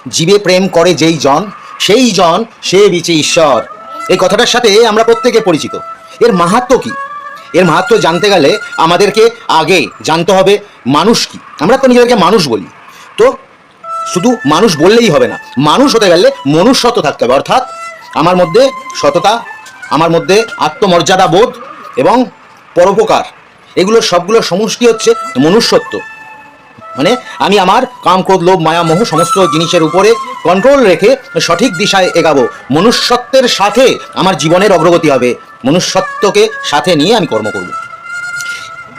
জীবে প্রেম করে যেই জন সেই জন সে বিচে ঈশ্বর। এই কথাটার সাথে আমরা প্রত্যেকে পরিচিত। এর মাহাত্ম্য কি? এর মাহাত্ম্য জানতে গেলে আমাদেরকে আগে জানতে হবে মানুষ কি। আমরা তো নিজেদেরকে মানুষ বলি, তো শুধু মানুষ বললেই হবে না, মানুষ হতে গেলে মনুষ্যত্ব থাকতে হবে। অর্থাৎ আমার মধ্যে সততা, আমার মধ্যে আত্মমর্যাদা বোধ এবং পরোপকার, এগুলো সবগুলো সমষ্টি হচ্ছে মনুষ্যত্ব। মানে আমি আমার কাম, ক্রোধ, লোভ, মায়া, মোহ সমস্ত জিনিসের উপরে কন্ট্রোল রেখে সঠিক দিশায় এগাবো। মনুষ্যত্বের সাথে আমার জীবনের অগ্রগতি হবে, মনুষ্যত্বকে সাথে নিয়ে আমি কর্ম করব।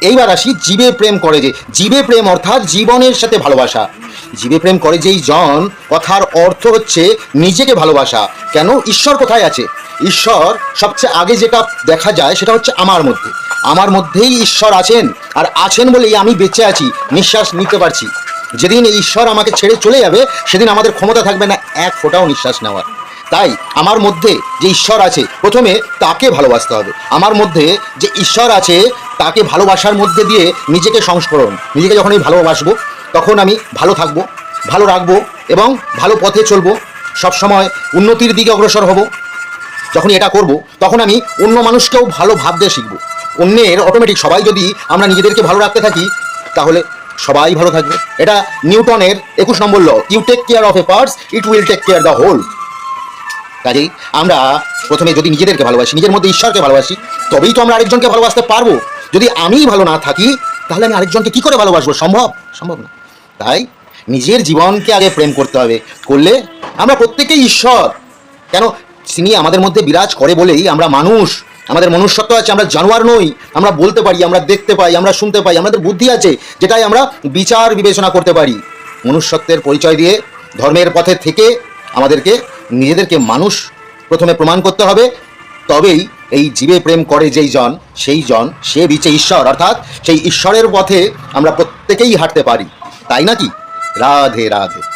এইবার আসি জীবে প্রেম করে যে। জীবে প্রেম অর্থাৎ জীবনের সাথে ভালোবাসা। জীবে প্রেম করে যেই জন, কথার অর্থ হচ্ছে নিজেকে ভালোবাসা। কেন? ঈশ্বর কোথায় আছে? ঈশ্বর সবচেয়ে আগে যেটা দেখা যায় সেটা হচ্ছে আমার মধ্যে। আমার মধ্যেই ঈশ্বর আছেন, আর আছেন বলেই আমি বেঁচে আছি, নিঃশ্বাস নিতে পারছি। যেদিন ঈশ্বর আমাকে ছেড়ে চলে যাবে সেদিন আমাদের ক্ষমতা থাকবে না এক ফোঁটাও নিঃশ্বাস নেওয়ার। তাই আমার মধ্যে যে ঈশ্বর আছে প্রথমে তাকে ভালোবাসতে হবে। আমার মধ্যে যে ঈশ্বর আছে তাকে ভালোবাসার মধ্যে দিয়ে নিজেকে সংস্করণ, নিজেকে যখন আমি ভালোবাসবো তখন আমি ভালো থাকবো, ভালো রাখবো এবং ভালো পথে চলবো, সবসময় উন্নতির দিকে অগ্রসর হব। যখন এটা করব তখন আমি অন্য মানুষকেও ভালো ভাবতে শিখবো। অন্যের অটোমেটিক সবাই যদি আমরা নিজেদেরকে ভালো রাখতে থাকি তাহলে সবাই ভালো থাকবে। এটা নিউটনের 21 নম্বর law, you take care of a parts, it will take care the whole. কাজেই আমরা প্রথমে যদি নিজেদেরকে ভালোবাসি, নিজের মধ্যে ঈশ্বরকে ভালোবাসি, তবেই তো আমরা আরেকজনকে ভালোবাসতে পারবো। যদি আমিই ভালো না থাকি তাহলে আমি আরেকজনকে কি করে ভালোবাসবো? সম্ভব না। তাই নিজের জীবনকে আগে প্রেম করতে হবে, করলে আমরা প্রত্যেকেই ঈশ্বর। কেন? তিনি আমাদের মধ্যে বিরাজ করে বলেই আমরা মানুষ, আমাদের মনুষ্যত্ব আছে, আমরা জানোয়ার নই। আমরা বলতে পারি, আমরা দেখতে পাই, আমরা শুনতে পাই, আমাদের বুদ্ধি আছে, যেটাই আমরা বিচার বিবেচনা করতে পারি। মনুষ্যত্বের পরিচয় দিয়ে ধর্মের পথে থেকে আমাদেরকে নিজেদেরকে মানুষ প্রথমে প্রমাণ করতে হবে। তবেই এই জীবে প্রেম করে যেই জন সেই জন সে বিচে ঈশ্বর, অর্থাৎ সেই ঈশ্বরের পথে আমরা প্রত্যেকেই হাঁটতে পারি। তাই নাকি? রাধে রাধে।